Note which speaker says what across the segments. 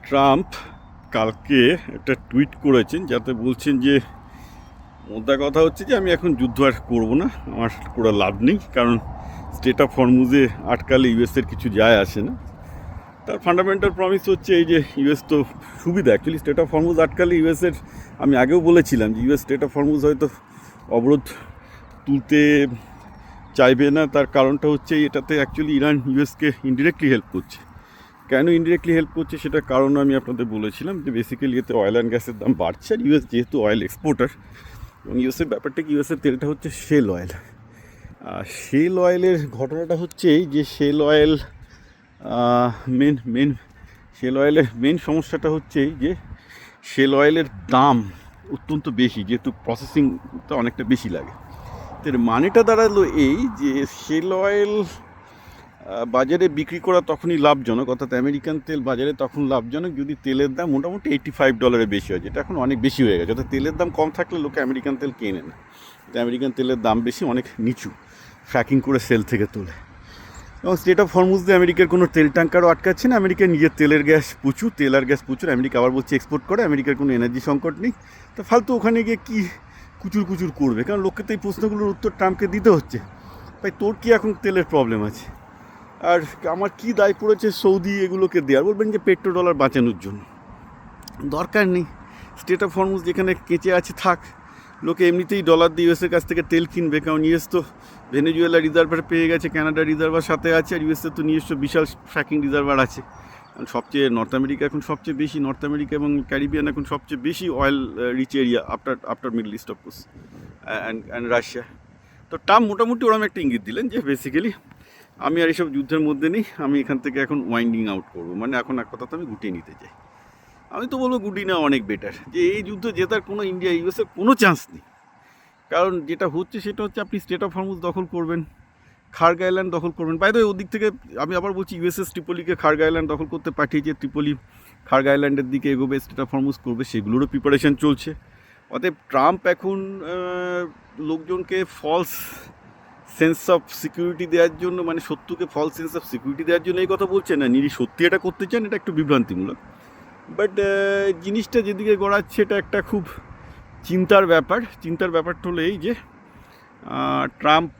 Speaker 1: Trump কালকে একটা tweet করেছেন, যাতে বলছেন যে মোদ্দা কথা হচ্ছে যে আমি এখন যুদ্ধ আর করবো না, আমার করে লাভ নেই, কারণ স্টেট অফ হরমুজে আটকালে ইউএসের কিছু যায় আসে না। তার ফান্ডামেন্টাল প্রমিস হচ্ছে এই যে ইউএস তো সুবিধা, অ্যাকচুয়ালি স্টেট অফ হরমুজ আটকালে ইউএসের, আমি আগেও বলেছিলাম যে ইউএস স্টেট অফ হরমুজ হয়তো অবরোধ তুলতে চাইবে না। তার কারণটা হচ্ছে এটাতে অ্যাকচুয়ালি ইরান ইউএসকে ইনডিরেক্টলি হেল্প করছে। কেন ইনডিরেক্টলি হেল্প করছে সেটার কারণ আমি আপনাদের বলেছিলাম যে বেসিক্যালি এতে অয়েল অ্যান্ড গ্যাসের দাম বাড়ছে, আর ইউএস যেহেতু অয়েল এক্সপোর্টার, এবং ইউএসের ব্যাপারটা কি, ইউএসের তেলটা হচ্ছে শেল অয়েল। শেল অয়েলের ঘটনাটা হচ্ছে এই যে শেল অয়েল শেল অয়েলের মেন সমস্যাটা হচ্ছে এই যে শেল অয়েলের দাম অত্যন্ত বেশি, যেহেতু প্রসেসিংটা অনেকটা বেশি লাগে। তো এর মানেটা দাঁড়ালো এই যে শেল অয়েল বাজারে বিক্রি করা তখনই লাভজনক, অর্থাৎ আমেরিকান তেল বাজারে তখন লাভজনক যদি তেলের দাম মোটামুটি $85 বেশি হয়, যেটা এখন অনেক বেশি হয়ে গেছে। অর্থাৎ তেলের দাম কম থাকলে লোকে আমেরিকান তেল কেনে না, আমেরিকান তেলের দাম বেশি, অনেক নিচু, ফ্র্যাকিং করে সেল থেকে তোলে। এবং স্টেট অফ হরমুজ দিয়ে আমেরিকার কোনো তেল ট্যাঙ্কারও আটকাচ্ছে না, আমেরিকা নিজের তেল আর গ্যাস প্রচুর, আমেরিকা আবার বলছে এক্সপোর্ট করে, আমেরিকার কোনো এনার্জি সংকট নেই। তো ফালতু ওখানে গিয়ে কী কুচুর করবে, কারণ লোককে তো এই প্রশ্নগুলোর উত্তর ট্রাম্পকে দিতে হচ্ছে। ভাই তোর কি এখন তেলের প্রবলেম আছে, আর আমার কি দায় পড়েছে সৌদি এগুলোকে দেওয়ার? বলবেন যে $1 বাঁচানোর জন্য, দরকার নেই। স্টেট অফ হরমুজ যেখানে কেঁচে আছে থাক, লোকে এমনিতেই ডলার দিয়ে ইউএসের কাছ থেকে তেল কিনবে, কারণ ইউএস তো ভেনেজুয়েলা রিজার্ভার পেয়ে গেছে, কানাডা রিজার্ভার সাথে আছে, আর ইউএসের তো নিজস্ব বিশাল ফ্র্যাকিং রিজার্ভার আছে। সবচেয়ে নর্থ আমেরিকা এখন সবচেয়ে বেশি, নর্থ আমেরিকা এবং ক্যারিবিয়ান এখন সবচেয়ে বেশি oil rich area after Middle East of course and Russia. তো ট্রাম্প মোটামুটি ওরকম একটা ইঙ্গিত দিলেন যে বেসিক্যালি আমি আর এইসব যুদ্ধের মধ্যে নেই, আমি এখান থেকে এখন ওয়াইন্ডিং আউট করবো, মানে এখন এক কথা তো আমি গুটিয়ে নিতে চাই। আমি তো বলবো গুটিয়ে নেওয়া অনেক বেটার, যে এই যুদ্ধ জেতার কোনো ইন্ডিয়া ইউএসের কোনো চান্স নেই। কারণ যেটা হচ্ছে সেটা হচ্ছে আপনি স্টেট অফ হরমুজ দখল করবেন, খার্গ আইল্যান্ড দখল করবেন। বাইরে ওদিক থেকে আমি আবার বলছি ইউএসএস ট্রিপলিকে খার্গ আইল্যান্ড দখল করতে পাঠিয়েছে, ট্রিপলি খার্গ আইল্যান্ডের দিকে এগোবে, স্টেট অফ হরমুজ করবে, সেগুলোরও প্রিপারেশন চলছে। অতএব ট্রাম্প এখন লোকজনকে ফলস সেন্স অফ সিকিউরিটি দেওয়ার জন্য, মানে শত্রুকে ফলস সেন্স অফ সিকিউরিটি দেওয়ার জন্য এই কথা বলছেন না, সত্যি এটা করতে চান, এটা একটু বিভ্রান্তিমূলক। বাট জিনিসটা যেদিকে গড়াচ্ছে এটা একটা খুব চিন্তার ব্যাপারটা হলো এই যে ট্রাম্প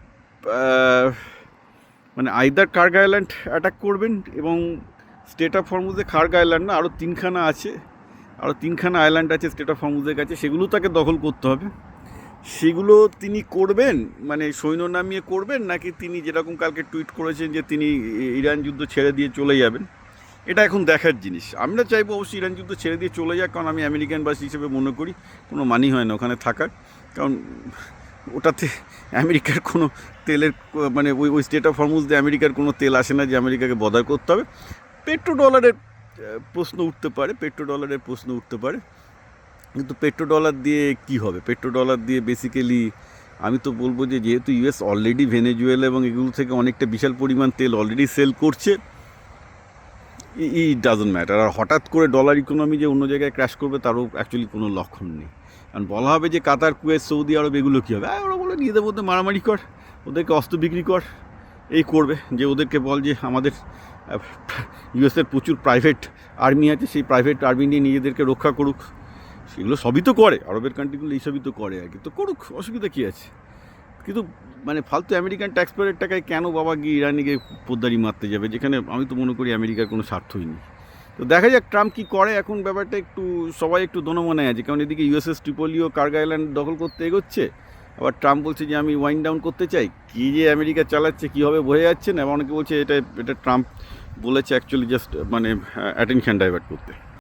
Speaker 1: মানে আইদার খার্গ আইল্যান্ড অ্যাটাক করবেন, এবং স্টেট অফ হরমুজে খার্গ আইল্যান্ড না, আরও তিনখানা আইল্যান্ড আছে স্টেট অফ হরমুজের কাছে, সেগুলো তাকে দখল করতে হবে। সেগুলো তিনি করবেন, মানে সৈন্য নামিয়ে করবেন, নাকি তিনি যেরকম কালকে টুইট করেছেন যে তিনি ইরান যুদ্ধ ছেড়ে দিয়ে চলে যাবেন, এটা এখন দেখার জিনিস। আমরা চাইবো অবশ্যই ইরান যুদ্ধ ছেড়ে দিয়ে চলে যাক, কারণ আমি আমেরিকানবাসী হিসেবে মনে করি কোনো মানি হয় না ওখানে থাকার, কারণ ওটাতে আমেরিকার কোনো তেলের, মানে ওই স্টেট অফ হরমুজ দিয়ে আমেরিকার কোনো তেল আসে না যে আমেরিকাকে বদার করতে হবে। $1 প্রশ্ন উঠতে পারে, কিন্তু $1 দিয়ে কী হবে? $1 দিয়ে বেসিক্যালি আমি তো বলবো যে যেহেতু ইউএস অলরেডি ভেনেজুয়েলা এবং এগুলো থেকে অনেকটা বিশাল পরিমাণ তেল অলরেডি সেল করছে, ইট ডাজন্ট ম্যাটার। আর হঠাৎ করে ডলার ইকোনমি যে অন্য জায়গায় ক্র্যাশ করবে তারও অ্যাকচুয়ালি কোনো লক্ষণ নেই। কারণ বলা হবে যে কাতার, কুয়েত, সৌদি আরব এগুলো কী হবে, ওরা বলে নিজেদের মধ্যে মারামারি কর, ওদেরকে অস্ত্র বিক্রি কর, এই করবে, যে ওদেরকে বল যে আমাদের ইউএসের প্রচুর প্রাইভেট আর্মি আছে, সেই প্রাইভেট আর্মি নিয়ে নিজেদেরকে রক্ষা করুক। সেগুলো সবই তো করে, আরবের কান্ট্রিগুলো এইসবই তো করে আর কি, তো করুক, অসুবিধা কী আছে। কিন্তু মানে ফালতু আমেরিকান ট্যাক্সপেয়ারের টাকায় কেন বাবা গিয়ে ইরানিকে পোদ্দারি মারতে যাবে, যেখানে আমি তো মনে করি আমেরিকার কোনো স্বার্থই নেই। তো দেখা যাক ট্রাম্প কী করে। এখন ব্যাপারটা একটু সবাই একটু দোনোমনে আছে, কারণ এদিকে ইউএসএস ট্রিপলিও খার্গ আইল্যান্ড দখল করতে এগোচ্ছে, আবার ট্রাম্প বলছে যে আমি ওয়াইন্ড ডাউন করতে চাই। কী যে আমেরিকা চালাচ্ছে কীভাবে বোঝা যাচ্ছে না, এবং অনেকে বলছে এটা ট্রাম্প বলেছে অ্যাকচুয়ালি জাস্ট মানে অ্যাটেনশন ডাইভার্ট করতে।